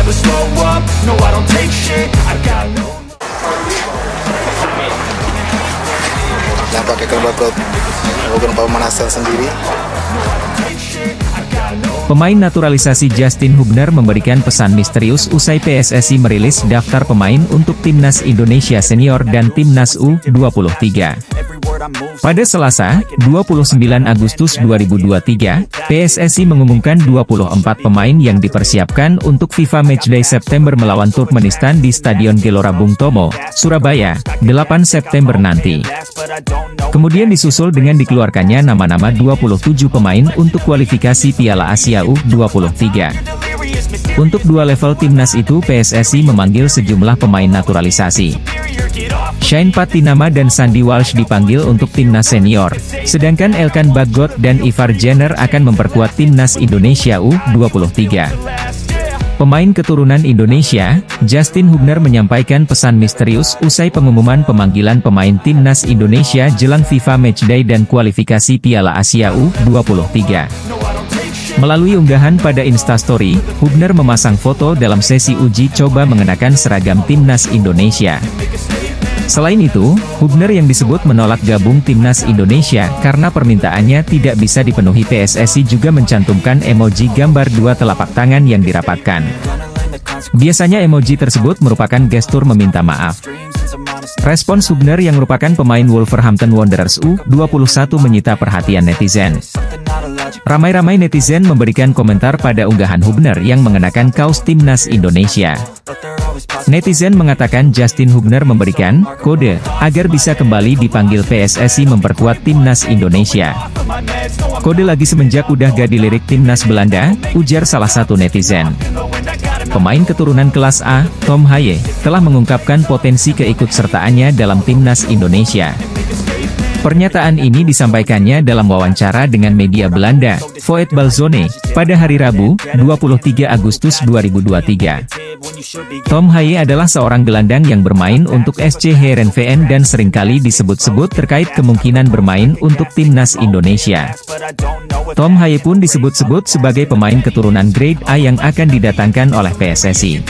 never slow up, no I don't take shit, I got no. Yang pakai knalpot bukan pemanasan sendiri. Pemain naturalisasi Justin Hubner memberikan pesan misterius usai PSSI merilis daftar pemain untuk Timnas Indonesia Senior dan Timnas U23. Pada Selasa, 29 Agustus 2023, PSSI mengumumkan 24 pemain yang dipersiapkan untuk FIFA Matchday September melawan Turkmenistan di Stadion Gelora Bung Tomo, Surabaya, 8 September nanti. Kemudian disusul dengan dikeluarkannya nama-nama 27 pemain untuk kualifikasi Piala Asia U23. Untuk dua level timnas itu PSSI memanggil sejumlah pemain naturalisasi. Shane Patinama dan Sandy Walsh dipanggil untuk timnas senior, sedangkan Elkan Bagot dan Ivar Jenner akan memperkuat timnas Indonesia U23. Pemain keturunan Indonesia, Justin Hubner menyampaikan pesan misterius usai pengumuman pemanggilan pemain timnas Indonesia jelang FIFA Matchday dan kualifikasi Piala Asia U23. Melalui unggahan pada Instastory, Hubner memasang foto dalam sesi uji coba mengenakan seragam timnas Indonesia. Selain itu, Hubner yang disebut menolak gabung timnas Indonesia karena permintaannya tidak bisa dipenuhi PSSI juga mencantumkan emoji gambar dua telapak tangan yang dirapatkan. Biasanya emoji tersebut merupakan gestur meminta maaf. Respons Hubner yang merupakan pemain Wolverhampton Wanderers U21 menyita perhatian netizen. Ramai-ramai netizen memberikan komentar pada unggahan Hubner yang mengenakan kaos timnas Indonesia. Netizen mengatakan Justin Hubner memberikan kode agar bisa kembali dipanggil PSSI memperkuat timnas Indonesia. Kode lagi semenjak udah gak dilirik timnas Belanda, ujar salah satu netizen. Pemain keturunan kelas A, Tom Haye, telah mengungkapkan potensi keikutsertaannya dalam timnas Indonesia. Pernyataan ini disampaikannya dalam wawancara dengan media Belanda, Voet Balzone, pada hari Rabu, 23 Agustus 2023. Tom Haye adalah seorang gelandang yang bermain untuk SC Heerenveen dan seringkali disebut-sebut terkait kemungkinan bermain untuk timnas Indonesia. Tom Haye pun disebut-sebut sebagai pemain keturunan Grade A yang akan didatangkan oleh PSSI.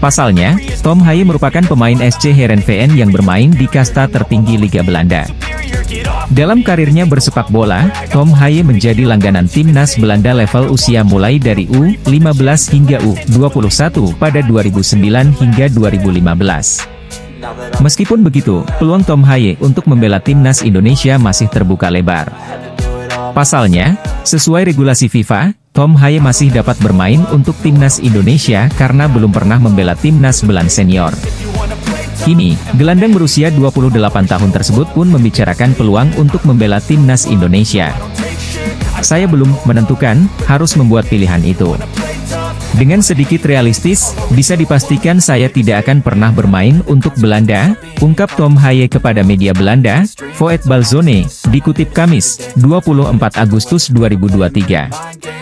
Pasalnya, Tom Haye merupakan pemain SC Heerenveen yang bermain di kasta tertinggi Liga Belanda. Dalam karirnya bersepak bola, Tom Haye menjadi langganan timnas Belanda level usia mulai dari U15 hingga U21 pada 2009 hingga 2015. Meskipun begitu, peluang Tom Haye untuk membela timnas Indonesia masih terbuka lebar. Pasalnya, sesuai regulasi FIFA, Tom Haye masih dapat bermain untuk timnas Indonesia karena belum pernah membela timnas Belanda senior. Kini, gelandang berusia 28 tahun tersebut pun membicarakan peluang untuk membela timnas Indonesia. Saya belum menentukan, harus membuat pilihan itu. Dengan sedikit realistis, bisa dipastikan saya tidak akan pernah bermain untuk Belanda, ungkap Tom Haye kepada media Belanda, Voet Balzone, dikutip Kamis, 24 Agustus 2023.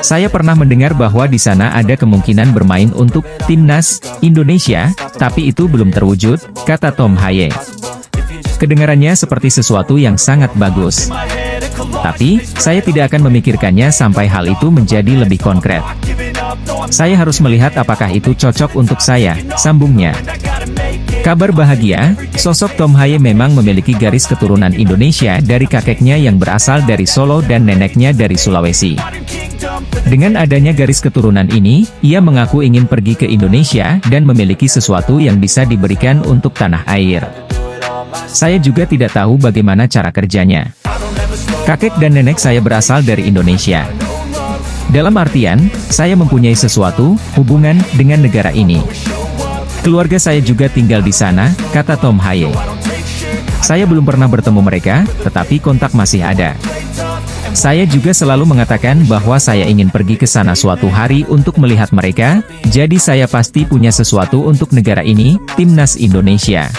Saya pernah mendengar bahwa di sana ada kemungkinan bermain untuk timnas Indonesia, tapi itu belum terwujud, kata Tom Haye. Kedengarannya seperti sesuatu yang sangat bagus. Tapi, saya tidak akan memikirkannya sampai hal itu menjadi lebih konkret. Saya harus melihat apakah itu cocok untuk saya, sambungnya. Kabar bahagia, sosok Tom Haye memang memiliki garis keturunan Indonesia dari kakeknya yang berasal dari Solo dan neneknya dari Sulawesi. Dengan adanya garis keturunan ini, ia mengaku ingin pergi ke Indonesia dan memiliki sesuatu yang bisa diberikan untuk tanah air. Saya juga tidak tahu bagaimana cara kerjanya. Kakek dan nenek saya berasal dari Indonesia. Dalam artian, saya mempunyai sesuatu, hubungan, dengan negara ini. Keluarga saya juga tinggal di sana, kata Tom Haye. Saya belum pernah bertemu mereka, tetapi kontak masih ada. Saya juga selalu mengatakan bahwa saya ingin pergi ke sana suatu hari untuk melihat mereka, jadi saya pasti punya sesuatu untuk negara ini, timnas Indonesia.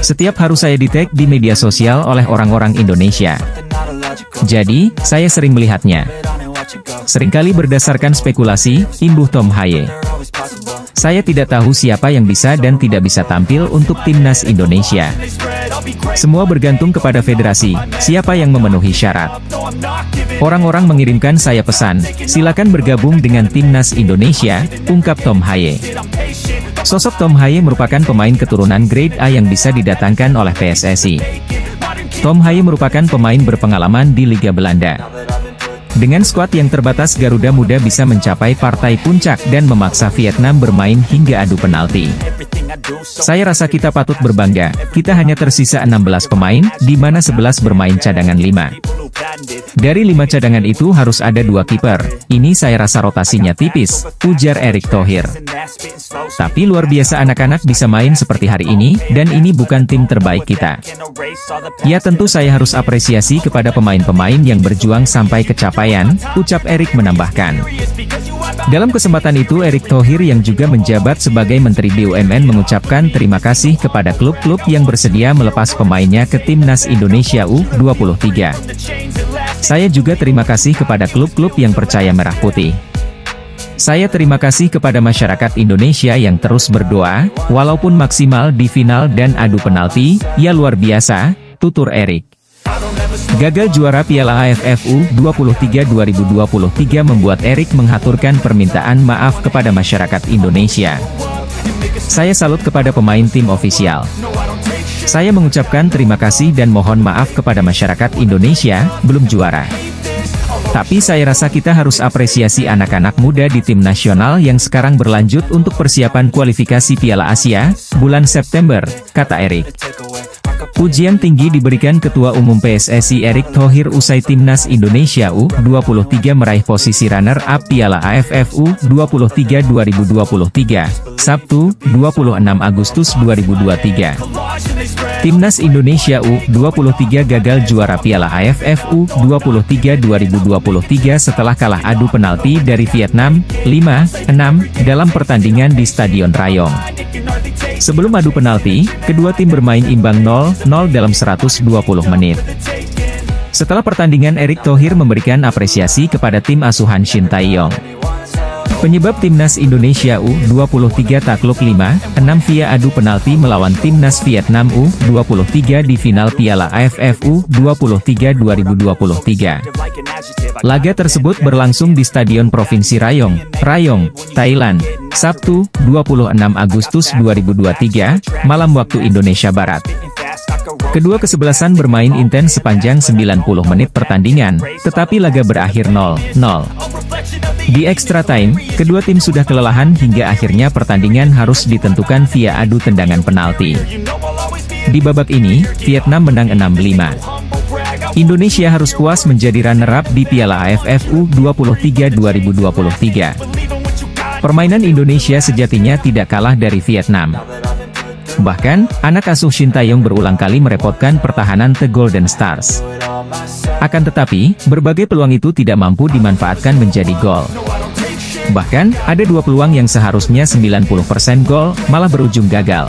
Setiap harus saya di-tag di media sosial oleh orang-orang Indonesia. Jadi, saya sering melihatnya. Seringkali berdasarkan spekulasi, imbuh Tom Haye. Saya tidak tahu siapa yang bisa dan tidak bisa tampil untuk timnas Indonesia. Semua bergantung kepada federasi, siapa yang memenuhi syarat. Orang-orang mengirimkan saya pesan, silakan bergabung dengan Timnas Indonesia, ungkap Tom Haye. Sosok Tom Haye merupakan pemain keturunan grade A yang bisa didatangkan oleh PSSI. Tom Haye merupakan pemain berpengalaman di Liga Belanda. Dengan skuad yang terbatas, Garuda Muda bisa mencapai partai puncak dan memaksa Vietnam bermain hingga adu penalti. Saya rasa kita patut berbangga, kita hanya tersisa 16 pemain, di mana 11 bermain cadangan 5. Dari 5 cadangan itu harus ada 2 kiper, ini saya rasa rotasinya tipis, ujar Erick Thohir. Tapi luar biasa anak-anak bisa main seperti hari ini, dan ini bukan tim terbaik kita. Ya tentu saya harus apresiasi kepada pemain-pemain yang berjuang sampai kecapaian, ucap Erick menambahkan. Dalam kesempatan itu Erick Thohir yang juga menjabat sebagai Menteri BUMN mengucapkan terima kasih kepada klub-klub yang bersedia melepas pemainnya ke Timnas Indonesia U23. Saya juga terima kasih kepada klub-klub yang percaya merah putih. Saya terima kasih kepada masyarakat Indonesia yang terus berdoa, walaupun maksimal di final dan adu penalti, ya luar biasa, tutur Erick. Gagal juara Piala AFF U23 2023 membuat Erick menghaturkan permintaan maaf kepada masyarakat Indonesia. Saya salut kepada pemain tim ofisial. Saya mengucapkan terima kasih dan mohon maaf kepada masyarakat Indonesia, belum juara. Tapi saya rasa kita harus apresiasi anak-anak muda di tim nasional yang sekarang berlanjut untuk persiapan kualifikasi Piala Asia, bulan September, kata Erick. Pujian tinggi diberikan Ketua Umum PSSI Erick Thohir usai Timnas Indonesia U23 meraih posisi runner-up Piala AFF U23 2023, Sabtu, 26 Agustus 2023. Timnas Indonesia U23 gagal juara Piala AFF U23 2023 setelah kalah adu penalti dari Vietnam, 5-6, dalam pertandingan di Stadion Rayong. Sebelum adu penalti, kedua tim bermain imbang 0-0 dalam 120 menit. Setelah pertandingan Erick Thohir memberikan apresiasi kepada tim asuhan Shin Tae-yong. Penyebab Timnas Indonesia U23 takluk 5-6 via adu penalti melawan Timnas Vietnam U23 di final Piala AFF U23 2023. Laga tersebut berlangsung di Stadion Provinsi Rayong, Rayong, Thailand, Sabtu, 26 Agustus 2023, malam waktu Indonesia Barat. Kedua kesebelasan bermain intens sepanjang 90 menit pertandingan, tetapi laga berakhir 0-0. Di extra time, kedua tim sudah kelelahan hingga akhirnya pertandingan harus ditentukan via adu tendangan penalti. Di babak ini, Vietnam menang 6-5. Indonesia harus puas menjadi runner-up di Piala AFF U23 2023. Permainan Indonesia sejatinya tidak kalah dari Vietnam. Bahkan, anak asuh Shin Tae-yong berulang kali merepotkan pertahanan The Golden Stars. Akan tetapi, berbagai peluang itu tidak mampu dimanfaatkan menjadi gol. Bahkan, ada 2 peluang yang seharusnya 90% gol, malah berujung gagal.